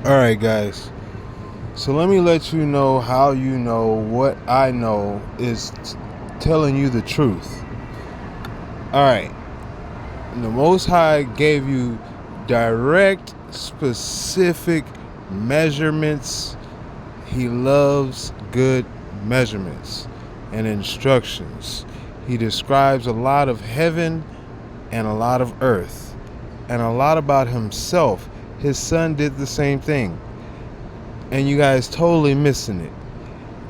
Alright, guys. So let me let you know how you know what I know is telling you the truth. Alright. The Most High gave you direct, specific measurements. He loves good measurements and instructions. He describes a lot of heaven and a lot of earth and a lot about himself. His son did the same thing. And you guys totally missing it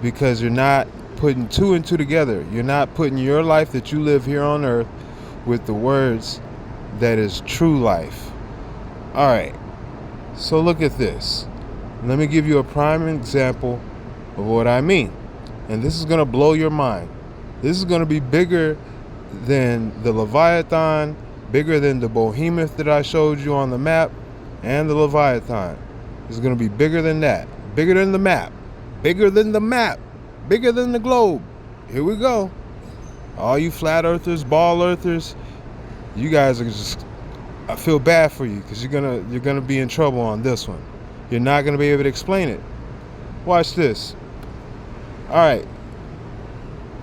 because you're not putting two and two together. You're not putting your life that you live here on earth with the words that is true life. All right. So look at this. Let me give you a prime example of what I mean. And this is going to blow your mind. This is going to be bigger than the Leviathan, bigger than the behemoth that I showed you on the map, and the Leviathan. It's going to be bigger than that. Bigger than the map. Bigger than the map. Bigger than the globe. Here we go. All you flat earthers, ball earthers, you guys are just, I feel bad for you because you're gonna be in trouble on this one. You're not gonna be able to explain it. Watch this. All right.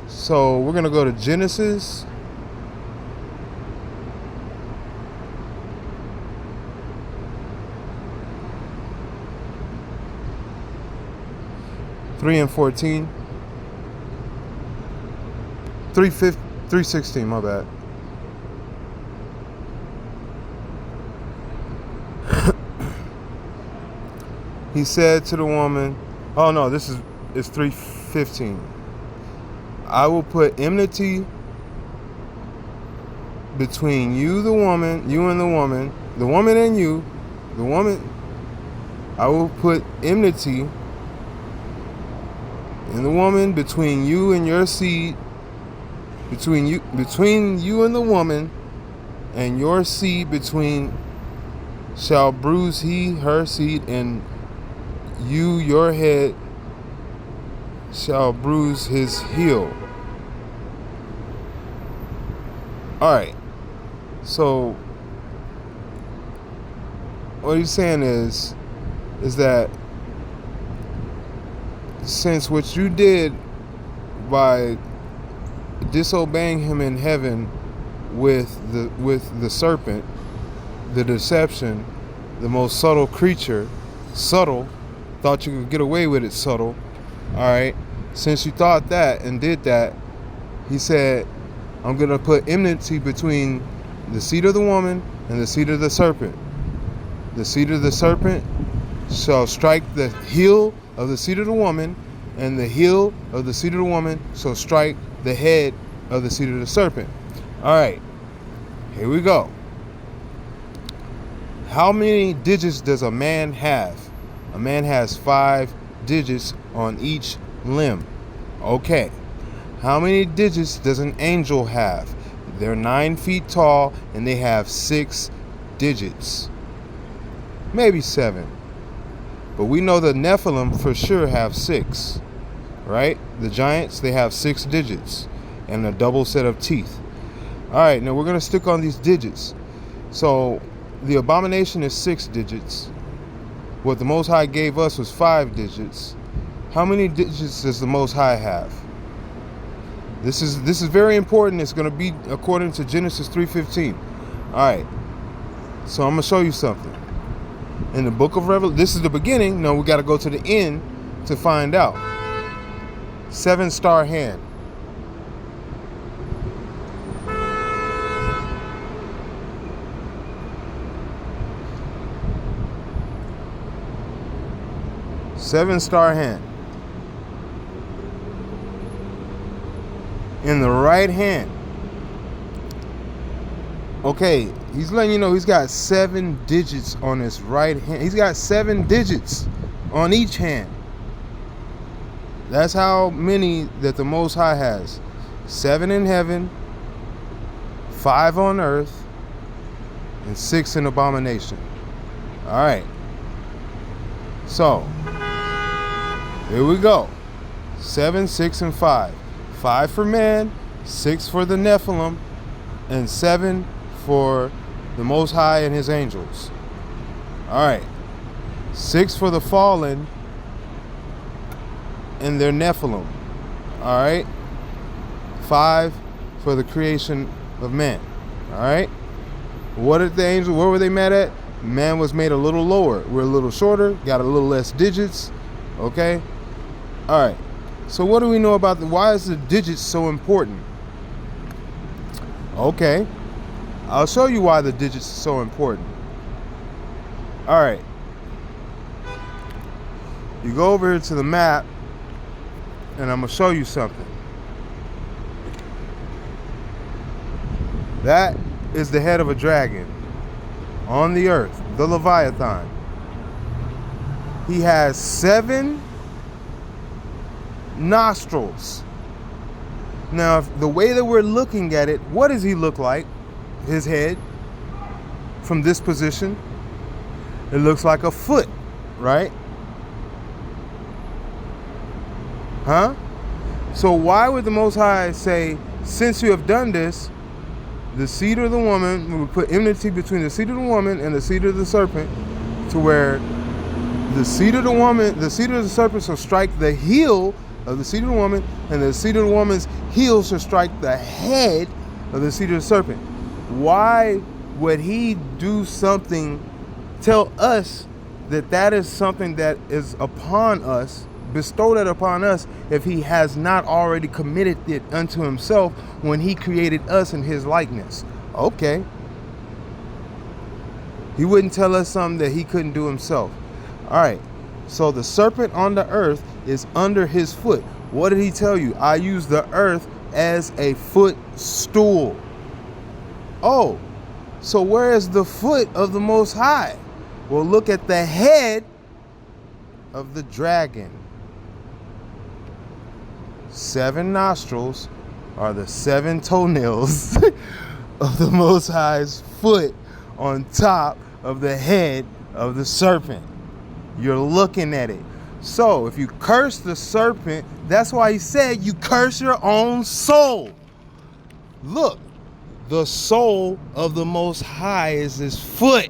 So we're gonna go to Genesis. Three and 14. 3:16, my bad. He said to the woman, oh no, it's 3:15. I will put enmity between you, the woman, you and the woman and you, the woman. I will put enmity in the woman between you and your seed, between you and the woman, and your seed between shall bruise he her seed, and you your head shall bruise his heel. All right. So what he's saying is that since what you did by disobeying him in heaven with the serpent, the deception, the most subtle creature, subtle, thought you could get away with it, subtle. All right. Since you thought that and did that, he said, I'm going to put enmity between the seed of the woman and the seed of the serpent. The seed of the serpent shall strike the heel of the seed of the woman, and the heel of the seed of the woman shall strike the head of the seed of the serpent. All right, here we go. How many digits does a man have? A man has 5 digits on each limb. Okay. How many digits does an angel have? They're 9 feet tall and they have 6 digits. Maybe 7. But we know the Nephilim for sure have 6. Right? The giants, they have 6 digits and a double set of teeth. Alright, now we're going to stick on these digits. So the abomination is 6 digits. What the Most High gave us was 5 digits. How many digits does the Most High have? This is very important. It's going to be according to Genesis 3:15. All right. So I'm going to show you something. In the book of Revelation, this is the beginning. No, we got to go to the end to find out. 7-star hand. Seven-star hand. In the right hand. Okay, he's letting you know he's got 7 digits on his right hand. He's got 7 digits on each hand. That's how many that the Most High has. 7 in heaven, 5 on earth, and 6 in abomination. All right. So, here we go. 7, 6, and 5. 5 for man, 6 for the Nephilim, and 7 for the Most High and his angels. All right. 6 for the fallen and their Nephilim. All right. 5 for the creation of man. All right. What did the angels? Where were they mad at? Man was made a little lower. We're a little shorter. Got a little less digits. Okay. All right. So what do we know about why is the digits so important? Okay. I'll show you why the digits are so important. All right. You go over here to the map, and I'm going to show you something. That is the head of a dragon on the earth, the Leviathan. He has 7 nostrils. Now, the way that we're looking at it, what does he look like? His head from this position, it looks like a foot, right? Huh? So why would the Most High say, since you have done this, the seed of the woman, we would put enmity between the seed of the woman and the seed of the serpent, to where the seed of the woman, the seed of the serpent shall strike the heel of the seed of the woman, and the seed of the woman's heel shall strike the head of the seed of the serpent. Why would he do something, tell us that that is something that is upon us, bestowed it upon us, if he has not already committed it unto himself when he created us in his likeness? Okay. He wouldn't tell us something that he couldn't do himself. All right. So the serpent on the earth is under his foot. What did he tell you? I use the earth as a footstool. Oh, so where is the foot of the Most High? Well, look at the head of the dragon. 7 nostrils are the 7 toenails of the Most High's foot on top of the head of the serpent. You're looking at it. So if you curse the serpent, that's why he said you curse your own soul. Look, the soul of the Most High is his foot.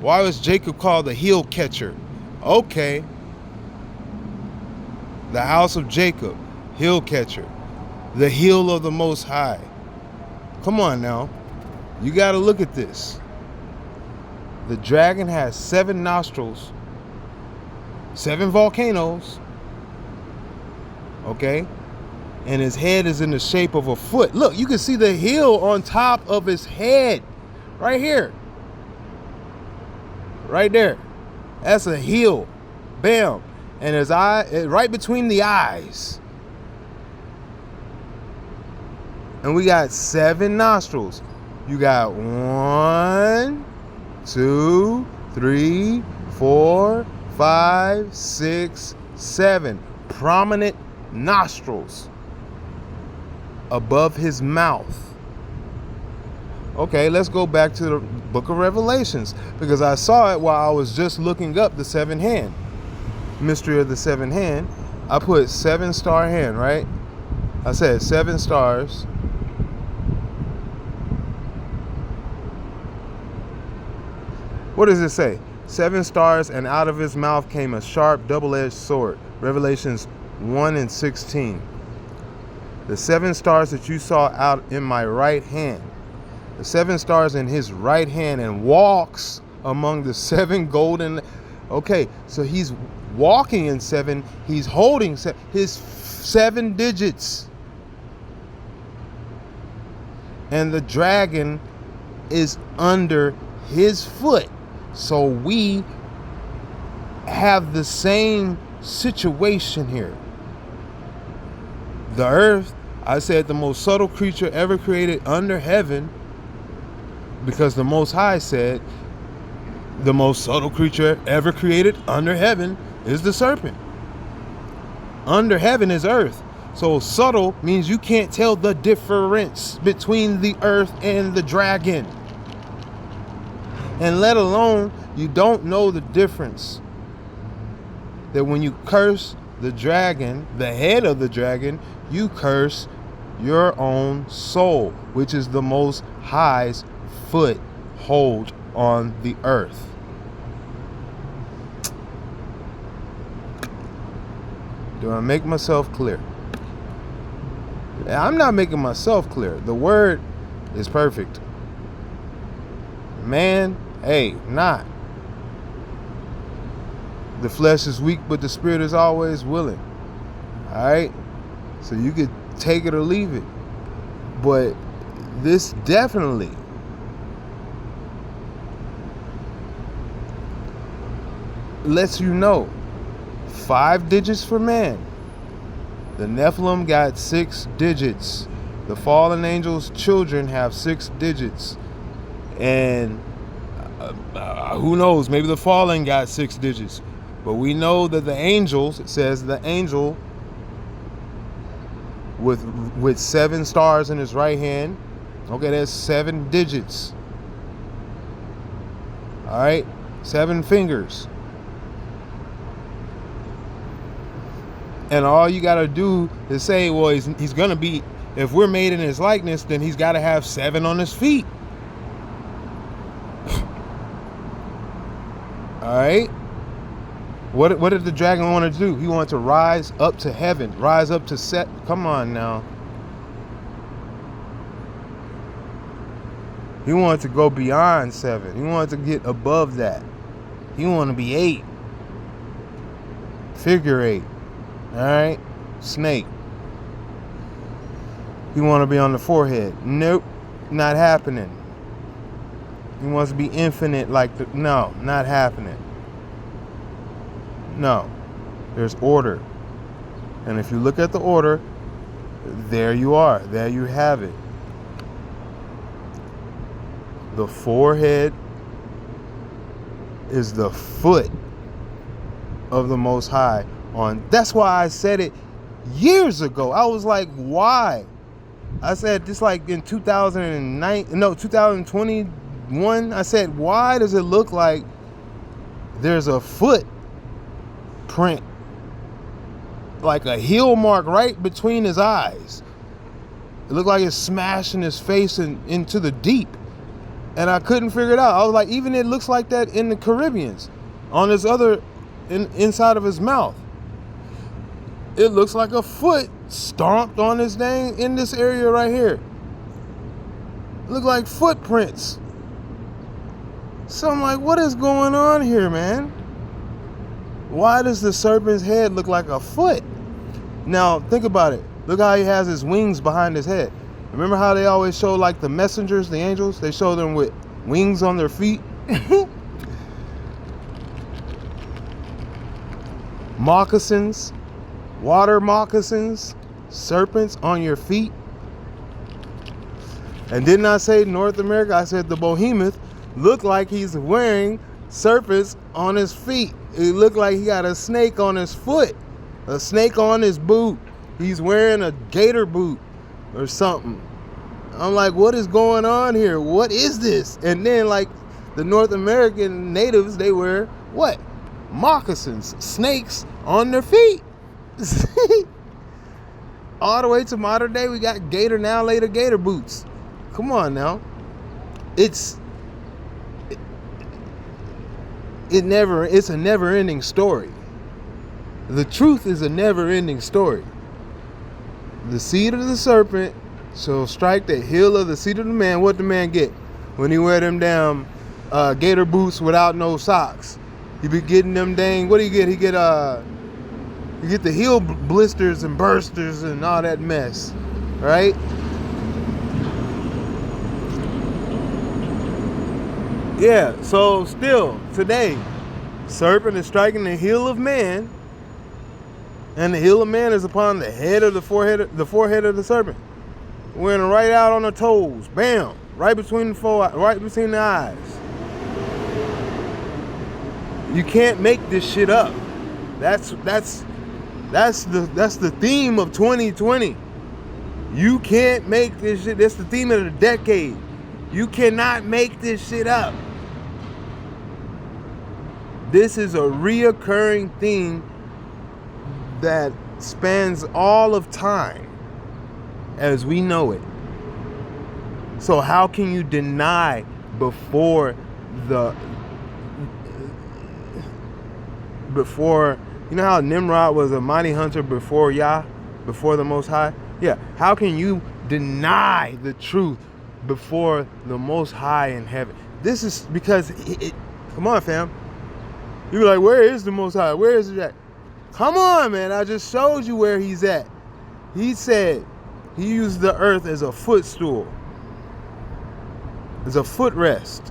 Why was Jacob called the heel catcher? Okay. The house of Jacob, heel catcher. The heel of the Most High. Come on now. You got to look at this. The dragon has 7 nostrils, 7 volcanoes, okay? And his head is in the shape of a foot. Look, you can see the heel on top of his head, right here. Right there. That's a heel. Bam. And his eye, right between the eyes. And we got 7 nostrils. You got 1, 2, 3, 4, 5, 6, 7 prominent nostrils above his mouth. Okay, let's go back to the book of Revelations, because I saw it while I was just looking up the 7 hand, mystery of the 7 hand. I put 7-star hand, right? I said 7 stars. What does it say? 7 stars, and out of his mouth came a sharp double-edged sword. Revelations 1:16. The 7 stars that you saw out in my right hand. The 7 stars in his right hand, and walks among the 7 golden. Okay, so he's walking in 7. He's holding his 7 digits. And the dragon is under his foot. So we have the same situation here. The earth, I said, the most subtle creature ever created under heaven, because the Most High said the most subtle creature ever created under heaven is the serpent. Under heaven is earth. So subtle means you can't tell the difference between the earth and the dragon. And let alone, you don't know the difference. That when you curse the dragon, the head of the dragon, you curse your own soul, which is the Most High's foothold on the earth. Do I make myself clear? I'm not making myself clear. The word is perfect. Man, hey, not. The flesh is weak, but the spirit is always willing. All right? So you could take it or leave it. But this definitely lets you know 5 digits for man. The Nephilim got 6 digits. The fallen angels' children have 6 digits. And who knows, maybe the fallen got 6 digits. But we know that the angels, it says the angel with 7 stars in his right hand. Okay, that's 7 digits. All right, 7 fingers. And all you got to do is say, well, he's going to be, if we're made in his likeness, then he's got to have 7 on his feet. All right. What did the dragon want to do? He wanted to rise up to heaven, rise up to set. Come on now. He wanted to go beyond 7. He wanted to get above that. He wanted to be 8. Figure 8. All right. Snake. He want to be on the forehead. Nope. Not happening. He wants to be infinite like the, no, not happening. No. There's order. And if you look at the order, there you are. There you have it. The forehead is the foot of the Most High. That's why I said it years ago. I was like, why? I said this like in 2021. I said, why does it look like there's a foot print, like a heel mark right between his eyes? It looked like it's smashing his face into the deep. And I couldn't figure it out. I was like, even it looks like that in the Caribbeans, on his other, inside of his mouth. It looks like a foot stomped on his dang in this area right here. It look like footprints. So I'm like, what is going on here, man? Why does the serpent's head look like a foot? Now, think about it. Look how he has his wings behind his head. Remember how they always show like the messengers, the angels? They show them with wings on their feet. Moccasins, water moccasins, serpents on your feet. And didn't I say North America? I said the behemoth looked like he's wearing serpents on his feet. It looked like he got a snake on his foot, a snake on his boot. He's wearing a gator boot or something. I'm like, what is going on here? What is this? And then like the North American natives, they wear what? Moccasins, snakes on their feet. All the way to modern day, we got gator now later gator boots. Come on now. It's a never-ending story. The truth is a never-ending story. The seed of the serpent shall strike the heel of the seed of the man. What the man get when he wear them damn gator boots without no socks? He be getting them dang. What do you get? He get the heel blisters and bursters and all that mess, right? Yeah. So still today, serpent is striking the heel of man, and the heel of man is upon the head of the forehead of the serpent. Wearing right out on the toes, bam, right between the eyes. You can't make this shit up. That's the theme of 2020. You can't make this shit. That's the theme of the decade. You cannot make this shit up. This is a reoccurring theme that spans all of time as we know it. So how can you deny before You know how Nimrod was a mighty hunter before Yah, before the Most High? Yeah. How can you deny the truth before the Most High in heaven? This is because come on, fam. You're like, where is the Most High? Where is he at? Come on, man. I just showed you where he's at. He said he used the earth as a footstool, as a footrest.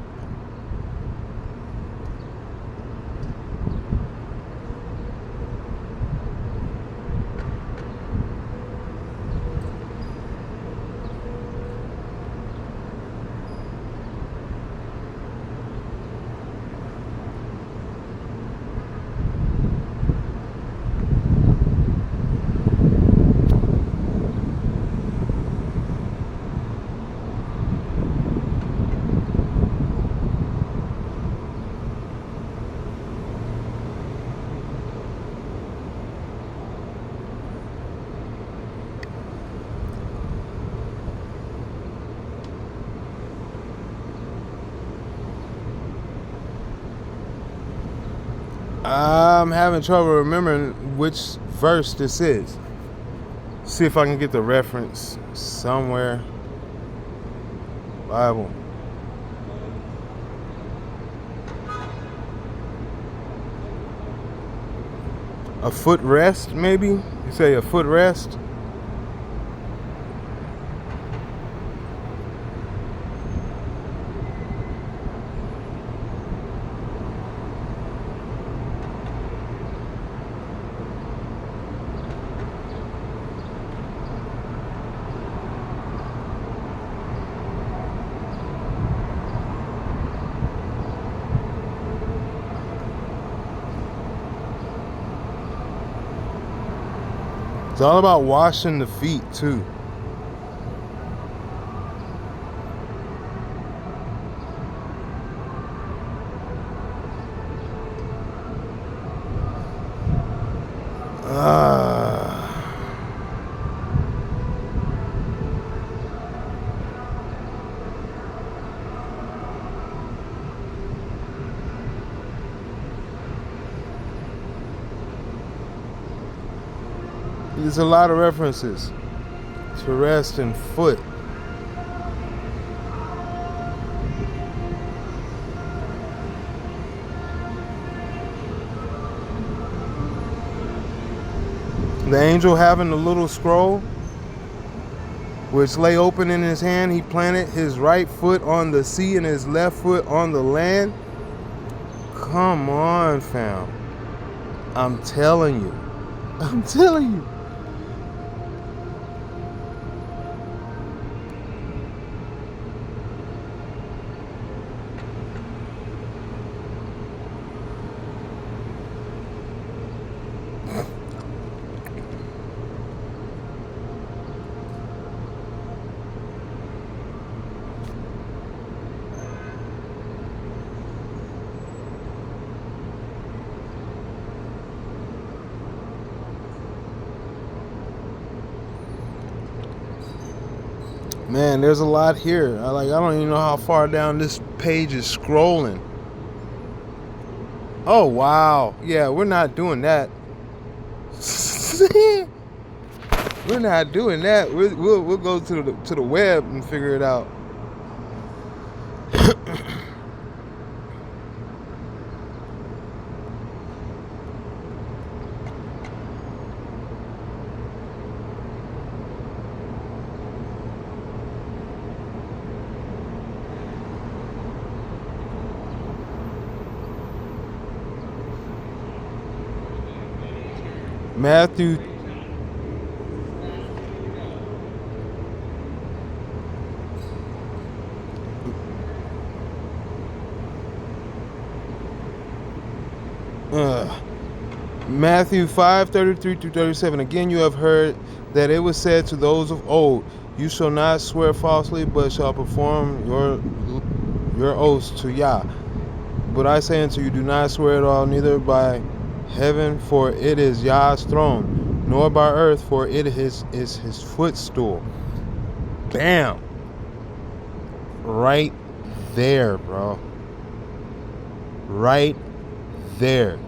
I'm having trouble remembering which verse this is. See if I can get the reference somewhere. Bible. A footrest, maybe? You say a footrest? It's all about washing the feet too. There's a lot of references to rest and foot. The angel having the little scroll, which lay open in his hand, he planted his right foot on the sea and his left foot on the land. Come on, fam. I'm telling you. I'm telling you. Man, there's a lot here. I don't even know how far down this page is scrolling. Oh wow, yeah, we're not doing that. We're not doing that. We'll go to the web and figure it out. Matthew Matthew 5:33-37. Again, you have heard that it was said to those of old, you shall not swear falsely, but shall perform your oaths to Yah. But I say unto you, do not swear at all, neither by heaven, for it is Yah's throne, nor by earth, for it is his footstool. Bam. Right there, bro. Right there.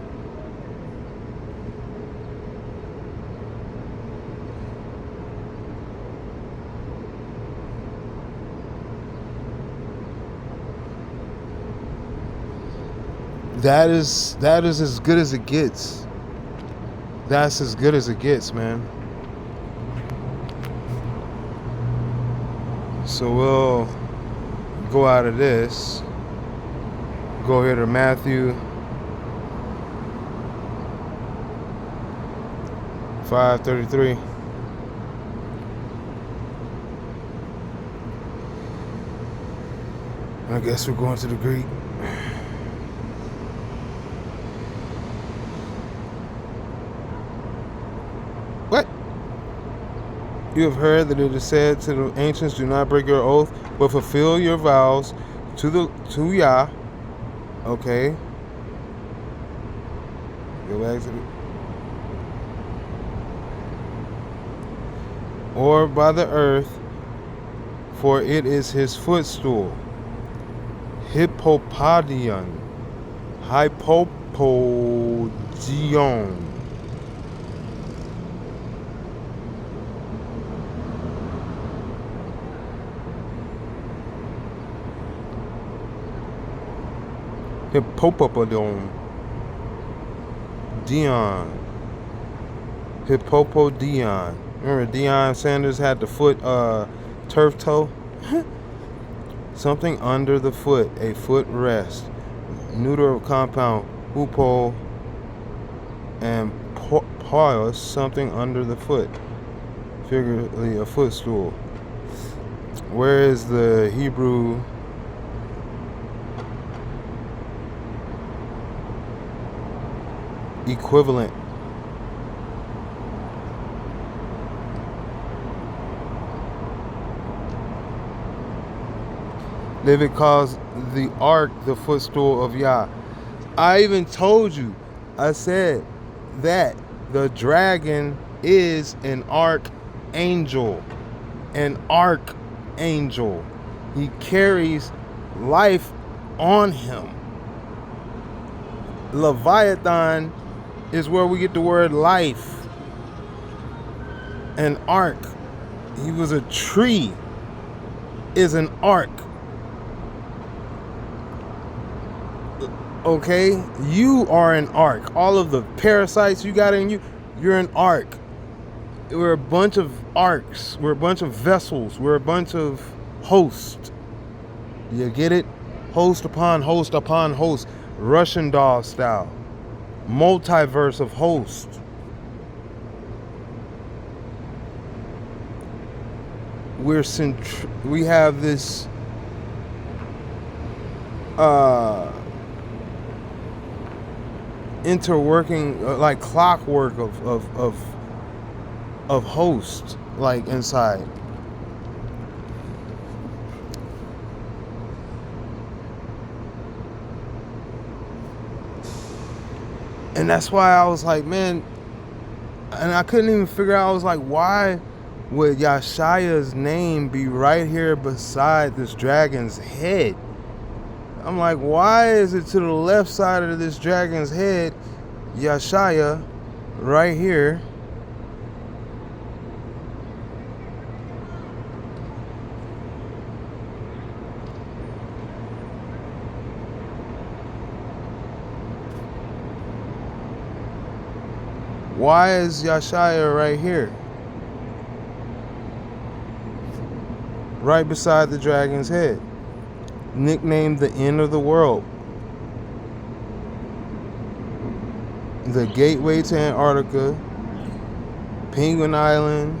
That is as good as it gets. That's as good as it gets, man. So we'll go out of this. Go here to Matthew 5:33. I guess we're going to the Greek. What? You have heard that it is said to the ancients, do not break your oath, but fulfill your vows to Yah. Okay. Go back to or by the earth, for it is his footstool. Hypopodion. Hypopodion. Hippopodion. Dion. Hippopodion. Remember Deion Sanders had the foot turf toe? Something under the foot, a foot rest. Neuter of compound, hupo, and pause, something under the foot. Figuratively, a footstool. Where is the Hebrew equivalent? David calls the ark the footstool of Yah. I even told you, I said that the dragon is an archangel. An archangel. He carries life on him. Leviathan is where we get the word life. An ark. He was a tree. Is an ark. Okay, you are an ark. All of the parasites you got in you, you're an ark. We're a bunch of arks. We're a bunch of vessels. We're a bunch of hosts. You get it? Host upon host upon host. Russian doll style. Multiverse of hosts. We have this interworking like clockwork of hosts like inside. And that's why I was like, man, and I couldn't even figure out, I was like, why would Yashaya's name be right here beside this dragon's head? I'm like, why is it to the left side of this dragon's head, Yashaya, right here? Why is Yashaya right here? Right beside the dragon's head. Nicknamed the end of the world. The gateway to Antarctica. Penguin Island.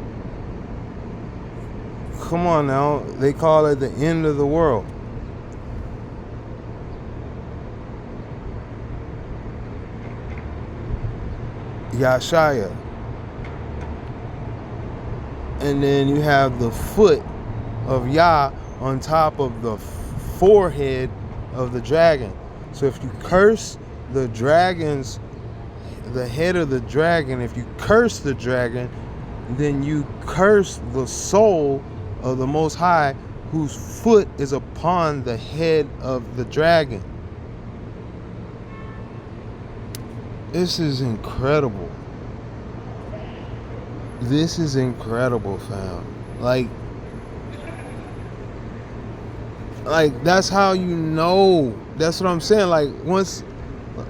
Come on now. They call it the end of the world. Yashaya. And then you have the foot of Yah on top of the forehead of the dragon. So if you curse the dragon's, the head of the dragon, if you curse the dragon, then you curse the soul of the Most High, whose foot is upon the head of the dragon. This is incredible. This is incredible, fam. Like that's how you know. That's what I'm saying. Like once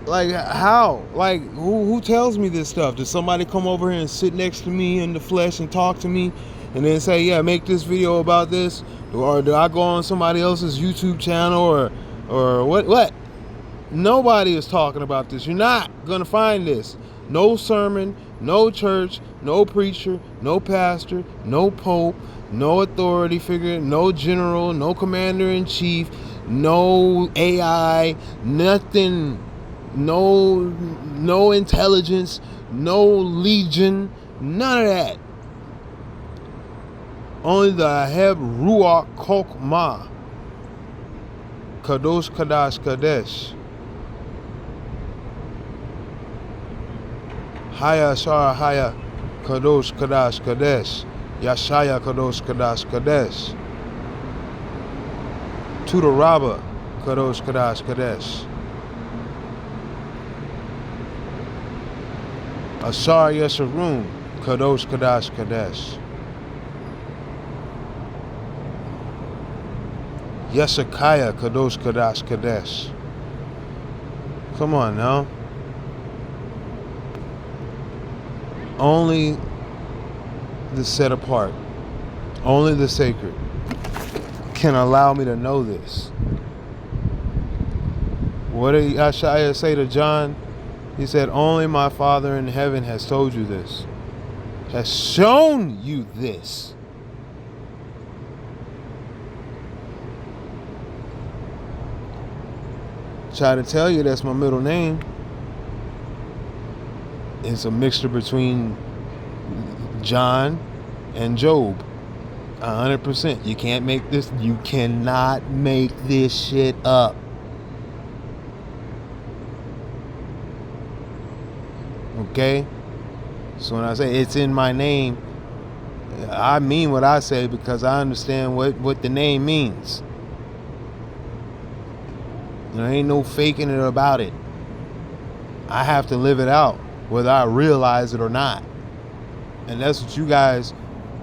Like how? Like who tells me this stuff? Does somebody come over here and sit next to me in the flesh and talk to me and then say, yeah, make this video about this? Or do I go on somebody else's YouTube channel or what? Nobody is talking about this. You're not gonna find this. No sermon, no church, no preacher, no pastor, no pope, no authority figure, no general, no commander in chief, no AI, nothing, no intelligence, no legion, none of that. Only the Heb Ruach Kokma, Kadosh Kadash Kadesh. Haya Shara Haya Kadosh Kadash Kadesh. Yashaya Kadosh Kadash Kadesh. Tuda Rabba Kadosh Kadash Kadesh. Ashar Yesharum Kadosh Kadash Kadesh. Yeshakaya Kadosh Kadash Kadesh. Come on now. Only the set apart, only the sacred can allow me to know this. What did Yeshaya say to John? He said, only my Father in heaven has told you this, has shown you this. Try to tell you that's my middle name. It's a mixture between John and Job. 100%. You can't make this. You cannot make this shit up. Okay? So when I say it's in my name, I mean what I say because I understand what the name means. There ain't no faking it about it. I have to live it out, whether I realize it or not. And that's what you guys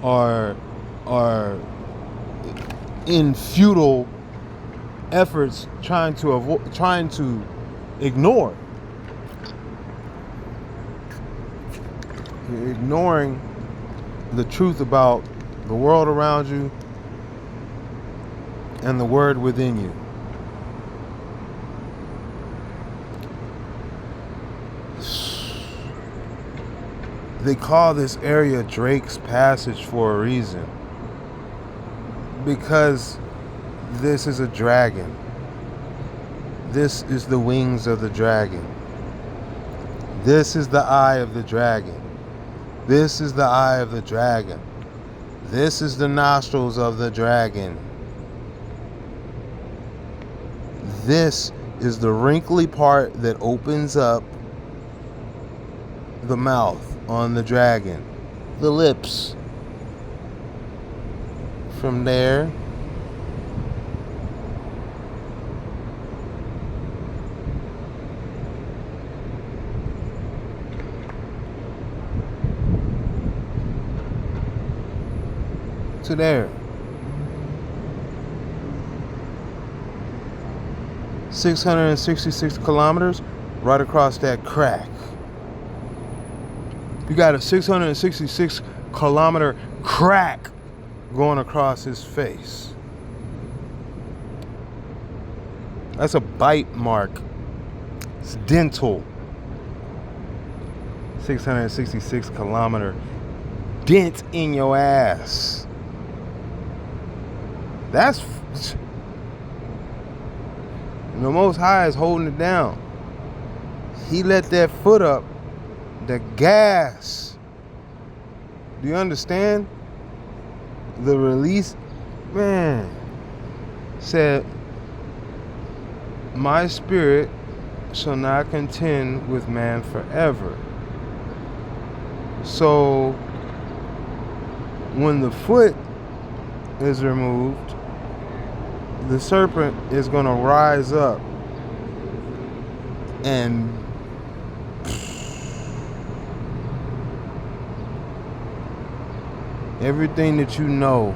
are in futile efforts trying to ignore. You're ignoring the truth about the world around you and the word within you. They call this area Drake's Passage for a reason. Because this is a dragon. This is the wings of the dragon. This is the eye of the dragon. This is the eye of the dragon. This is the nostrils of the dragon. This is the wrinkly part that opens up the mouth on the dragon, the lips. From there, to there. 666 kilometers right across that crack. You got a 666 kilometer crack going across his face. That's a bite mark. It's dental. 666 kilometer dent in your ass. That's the Most High is holding it down. He let that foot up. The gas. Do you understand? The release, man, said, my spirit shall not contend with man forever. So when the foot is removed, the serpent is going to rise up and everything that you know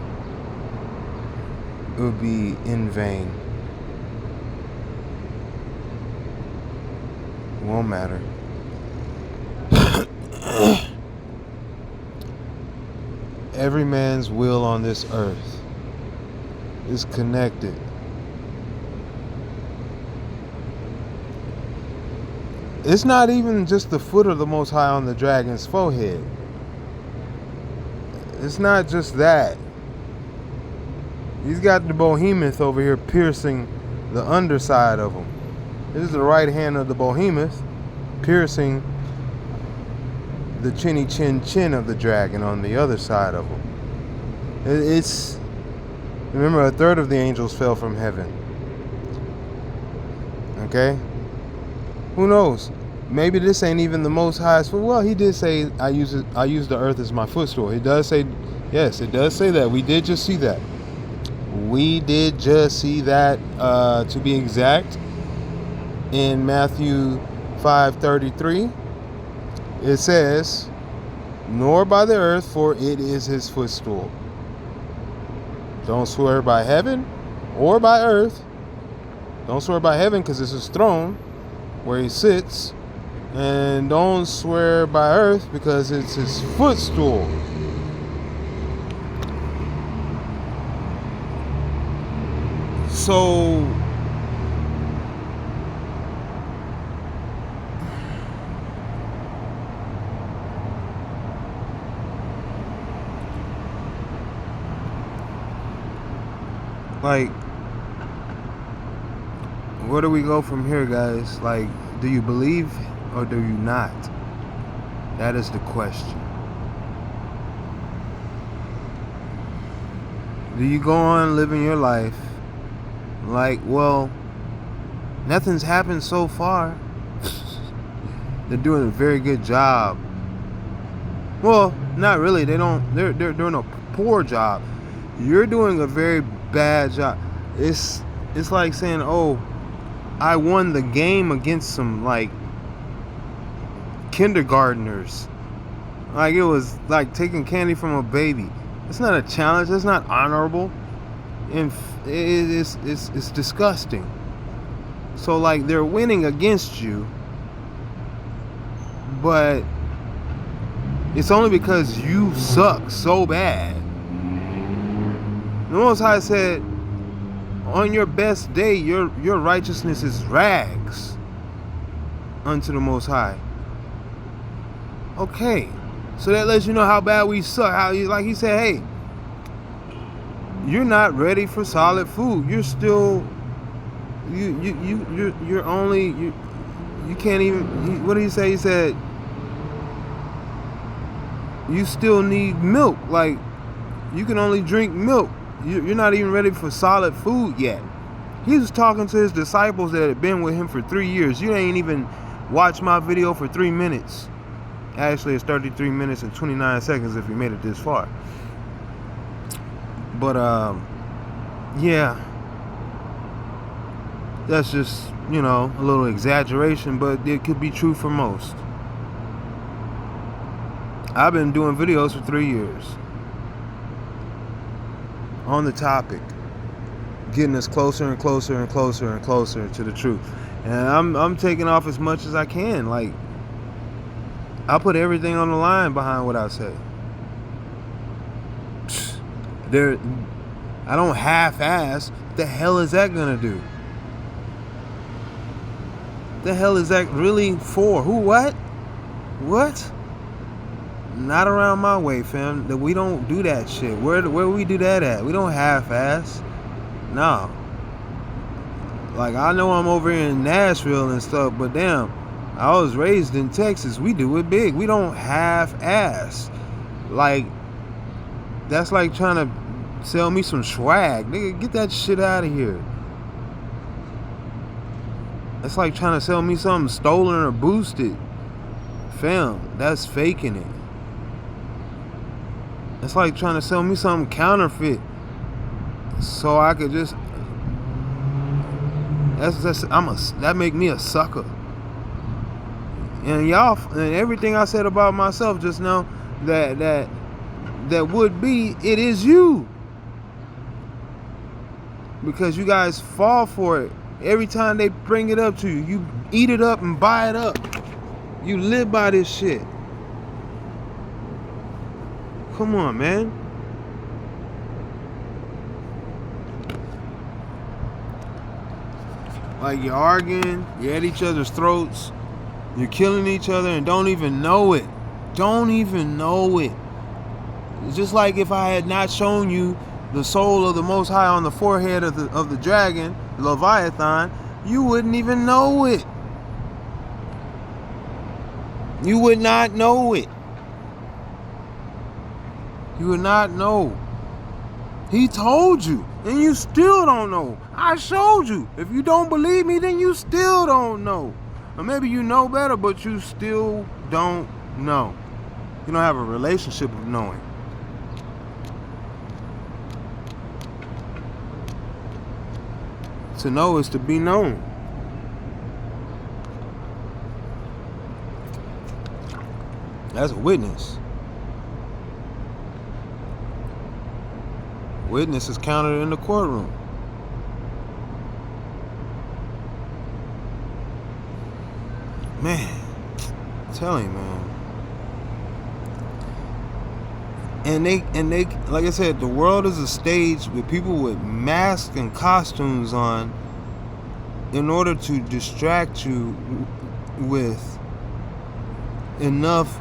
will be in vain. won't matter. Every man's will on this earth is connected. It's not even just the foot of the Most High on the dragon's forehead. It's not just that. He's got the behemoth over here piercing the underside of him. This is the right hand of the behemoth piercing the chinny chin chin of the dragon on the other side of him. It's, remember, a third of the angels fell from heaven. Okay? Who knows? Maybe this ain't even the Most High's foot. Well, he did say, I use the earth as my footstool. He does say, yes, it does say that. We did just see that. We did just see that, to be exact, in Matthew 5:33. It says, nor by the earth, for it is his footstool. Don't swear by heaven or by earth. Don't swear by heaven because it's his throne where he sits. And don't swear by earth because it's his footstool. So, like, where do we go from here, guys? Like, do you believe or do you not? That is the question. Do you go on living your life like, well, nothing's happened so far? They're doing a very good job. Well, not really. They're doing a poor job. You're doing a very bad job. It's like saying, oh, I won the game against some, like, kindergartners. Like, it was like taking candy from a baby. It's not a challenge. It's not honorable. And it's disgusting. So, like, they're winning against you, but it's only because you suck so bad. The Most High said, on your best day, your righteousness is rags unto the Most High. Okay, so that lets you know how bad we suck. How you, like he said, hey, you're not ready for solid food. You're still, you're only, you can't even. What did he say? He said, you still need milk. Like, you can only drink milk. You're not even ready for solid food yet. He was talking to his disciples that had been with him for 3 years. You ain't even watched my video for 3 minutes. Actually, it's 33 minutes and 29 seconds if you made it this far. But, yeah. That's just, you know, a little exaggeration, but it could be true for most. I've been doing videos for 3 years on the topic, getting us closer and closer and closer and closer to the truth. And I'm taking off as much as I can. Like, I put everything on the line behind what I say. I don't half-ass. What the hell is that gonna do? The hell is that really for? Who? What? What? Not around my way, fam. That we don't do that shit. Where we do that at? We don't half-ass. No. Like, I know I'm over here in Nashville and stuff, but damn, I was raised in Texas. We do it big. We don't half-ass. Like, that's like trying to sell me some swag. Nigga, get that shit out of here. That's like trying to sell me something stolen or boosted. Fam, that's faking it. It's like trying to sell me something counterfeit so I could just, that make me a sucker. And y'all, and everything I said about myself just now, that would be, it is you, because you guys fall for it Every time they bring it up to you, you eat it up and buy it up. You live by this shit. Come on, man. Like, you're arguing, you're at each other's throats, you're killing each other and don't even know it. Don't even know it. It's just like if I had not shown you the soul of the Most High on the forehead of the dragon, Leviathan, you wouldn't even know it. You would not know it. You would not know. He told you, and you still don't know. I showed you. If you don't believe me, then you still don't know. Or maybe you know better, but you still don't know. You don't have a relationship of knowing. To know is to be known. That's a witness. Witness is counted in the courtroom. Man, I'm telling you, man. And they, like I said, the world is a stage with people with masks and costumes on in order to distract you with enough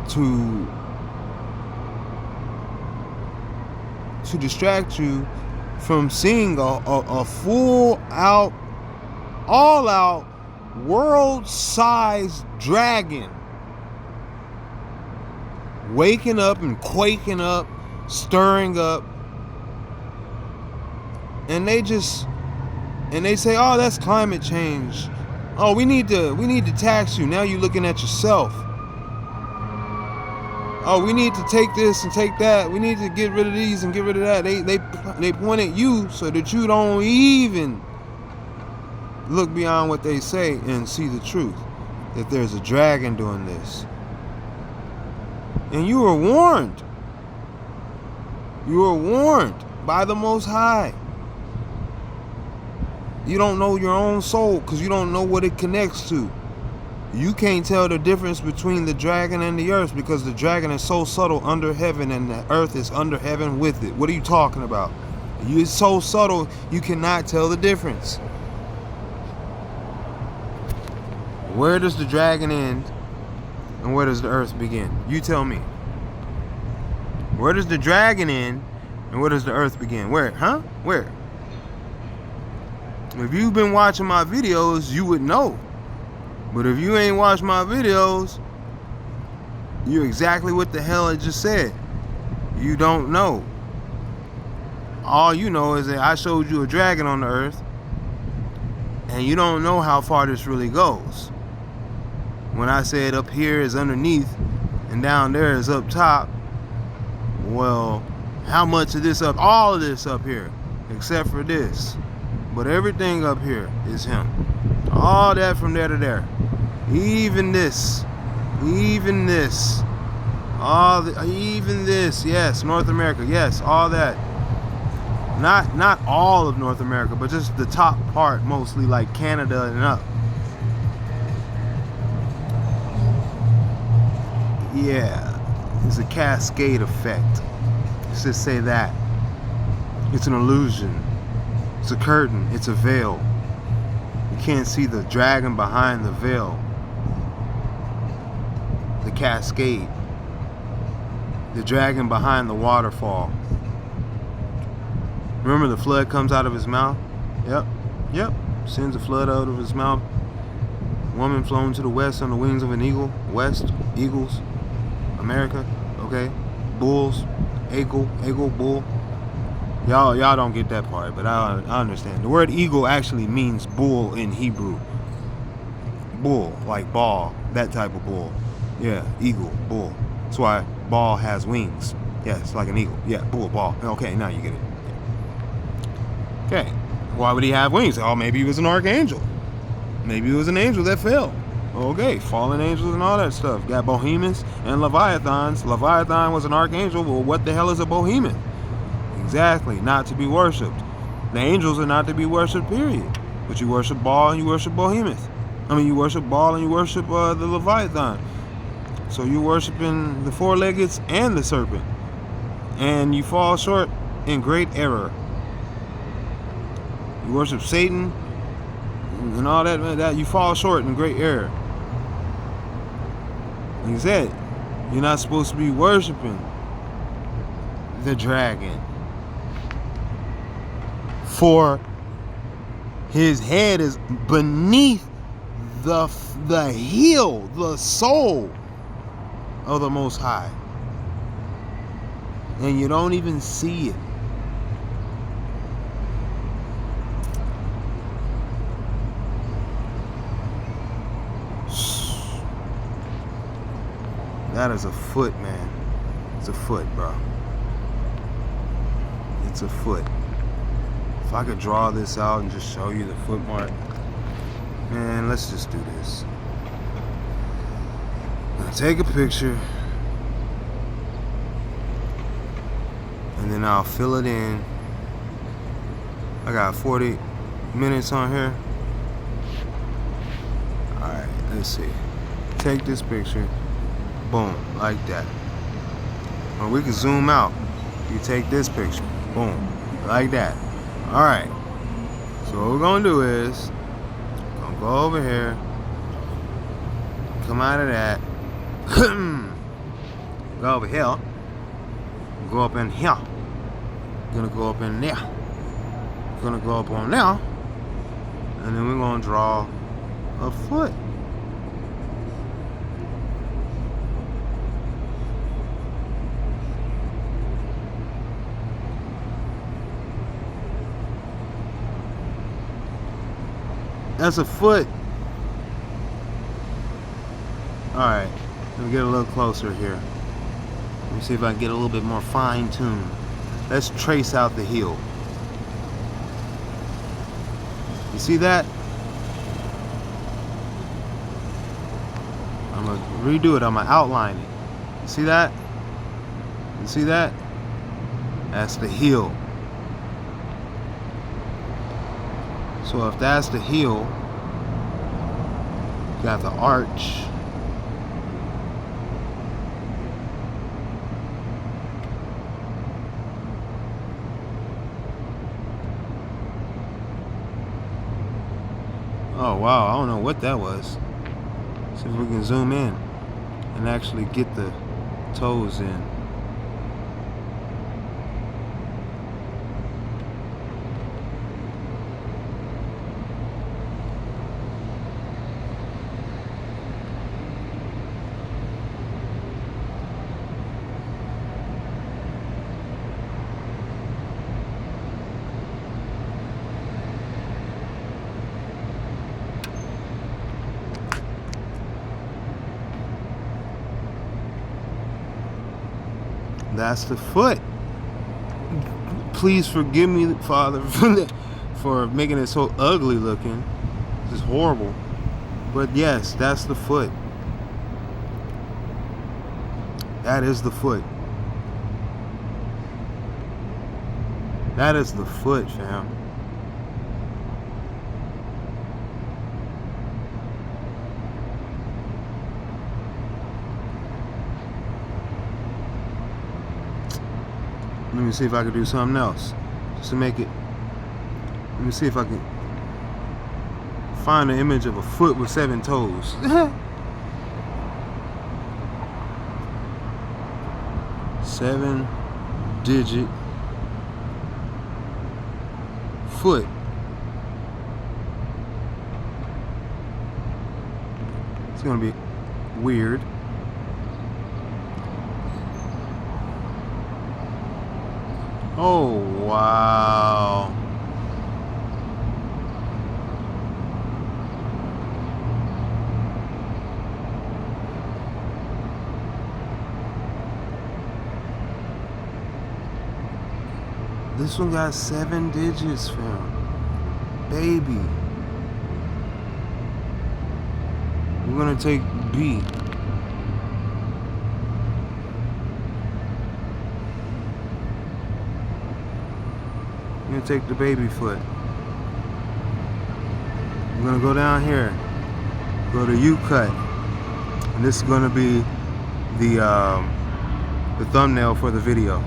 to distract you from seeing a full out, all out, world-sized dragon waking up and quaking up, stirring up, and they say, oh, that's climate change. Oh, we need to tax you. Now you're looking at yourself. Oh, we need to take this and take that. We need to get rid of these and get rid of that. They point at you so that you don't even look beyond what they say and see the truth. That there's a dragon doing this. And you were warned. You were warned by the Most High. You don't know your own soul because you don't know what it connects to. You can't tell the difference between the dragon and the earth because the dragon is so subtle under heaven and the earth is under heaven with it. What are you talking about? It's so subtle you cannot tell the difference. Where does the dragon end and where does the earth begin? You tell me. Where does the dragon end and where does the earth begin? Where? Huh? Where? If you've been watching my videos, you would know. But if you ain't watched my videos, you're exactly what the hell I just said. You don't know. All you know is that I showed you a dragon on the earth, and you don't know how far this really goes. When I said up here is underneath and down there is up top, well, how much of this up? All of this up here, except for this. But everything up here is him. All that from there to there. Even this. Even this. Even this. Yes, North America. Yes, all that. Not all of North America, but just the top part, mostly like Canada and up. Yeah, it's a cascade effect. Let's just say that. It's an illusion. It's a curtain. It's a veil. You can't see the dragon behind the veil. The cascade. The dragon behind the waterfall. Remember the flood comes out of his mouth? Yep. Sends a flood out of his mouth. Woman flown to the west on the wings of an eagle. West, eagles, America, okay? Bulls, eagle, bull. Y'all don't get that part, but I understand. The word eagle actually means bull in Hebrew. Bull, like ball, that type of bull. Yeah, eagle, bull. That's why ball has wings. Yeah, it's like an eagle. Yeah, bull, ball. Okay, now you get it. Okay, why would he have wings? Oh, maybe he was an archangel. Maybe he was an angel that fell. Okay, fallen angels and all that stuff. Got behemoths and leviathans. Leviathan was an archangel. Well, what the hell is a behemoth? Exactly, not to be worshipped. The angels are not to be worshipped, period. But you worship Baal and you worship Behemoth. You worship Baal and you worship the Leviathan. So you're worshiping the four-leggeds and the serpent. And you fall short in great error. You worship Satan and all that you fall short in great error. Like I said, you're not supposed to be worshiping the dragon. For his head is beneath the heel, the soul of the Most High. And you don't even see it. That is a foot, man. It's a foot, bro. It's a foot. If I could draw this out and just show you the foot mark, man, let's just do this. I'm gonna take a picture and then I'll fill it in. I got 40 minutes on here. Alright, let's see. Take this picture. Boom, like that. Or we can zoom out. You take this picture. Boom, like that. Alright. So what we're gonna do is gonna go over here. Come out of that. Go over here. Go up in here. Gonna go up in there. Gonna go up on there. And then we're gonna draw a foot. That's a foot. Alright, let me get a little closer here. Let me see if I can get a little bit more fine-tuned. Let's trace out the heel. You see that? I'm going to redo it. I'm going to outline it. You see that? You see that? That's the heel. So if that's the heel, you got the arch. Oh wow, I don't know what that was. See if we can zoom in and actually get the toes in. That's the foot. Please forgive me, Father, for making it so ugly looking. This is horrible. But yes, that's the foot. That is the foot. That is the foot, fam. Let me see if I can do something else just to make it. Let me see if I can find an image of a foot with 7 toes. 7-digit foot. It's gonna be weird. Oh, wow. This one got 7 digits, fam. Baby. We're gonna take B. You're gonna take the baby foot. We're gonna go down here. Go to U cut. And this is gonna be the thumbnail for the video.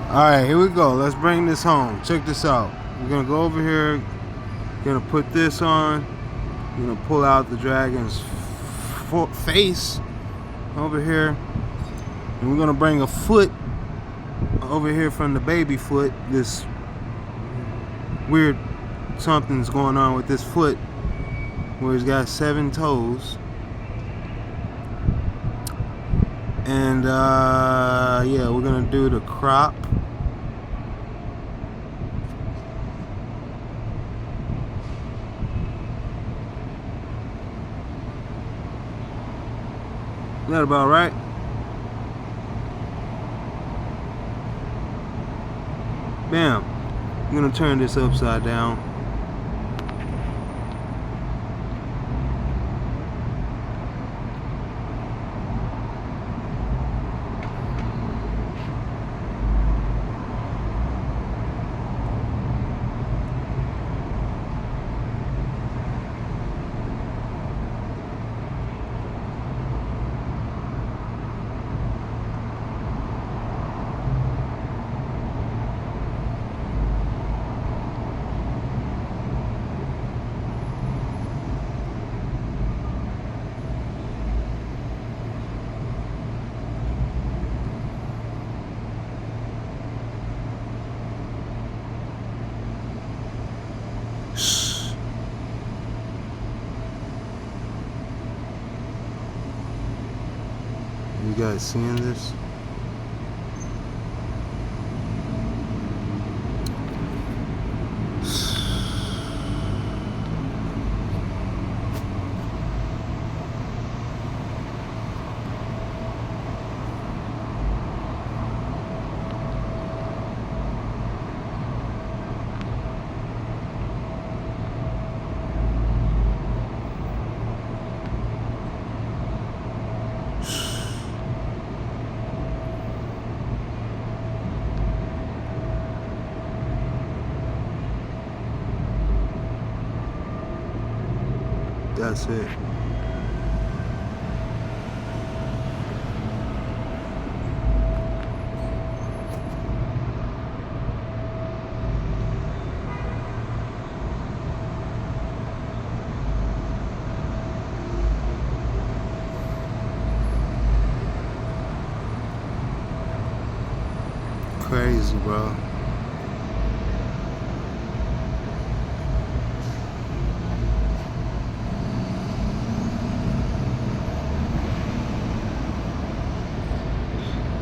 Alright, here we go. Let's bring this home. Check this out. We're gonna go over here, gonna put this on. We're gonna pull out the dragon's face over here. And we're gonna bring a foot over here from the baby foot. This weird something's going on with this foot where he's got 7 toes. And yeah, we're gonna do the crop. Is that about right? Bam. I'm gonna turn this upside down. You guys seeing this? That's it. Crazy, bro.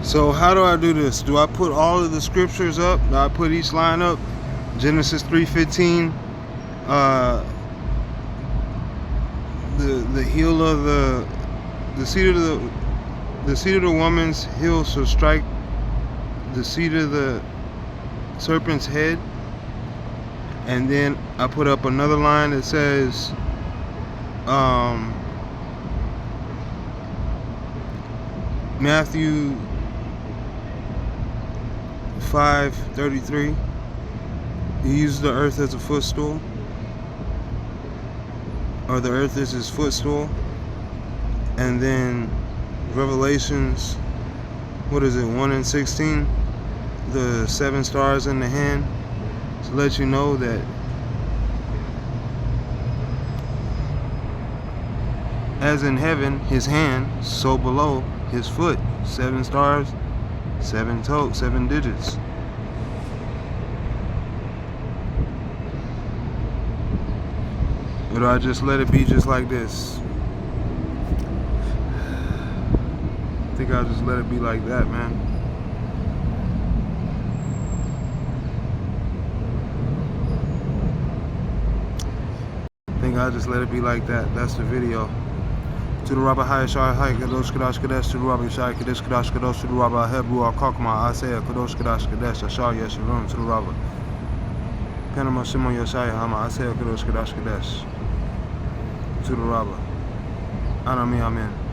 So how do I do this? Do I put all of the scriptures up? Do I put each line up? Genesis 3:15. The heel of the seed of the woman's heel shall strike the seed of the serpent's head. And then I put up another line that says Matthew 5:33. He used the earth as a footstool, or the earth is his footstool. And then Revelations, what is it, 1:16, the 7 stars in the hand, to let you know that as in heaven his hand, so below his foot. 7 stars, 7 toes, 7 digits. Or do I just let it be just like this? I think I'll just let it be like that, man. I think I'll just let it be like that. That's the video. To the Rabbi Hayashai Hai Kadosh Kadosh Kadesh, to the Rabbi Shai Kadesh Kadosh Kadosh, to the Rabbi Hebru Kakma Asaya Kadosh Kadosh Kadesh, Ashar Yesharon, to the Rabbi Panama Shimon Yeshai Hama Asaya Kadosh Kadosh Kadesh, to the robber. Amen.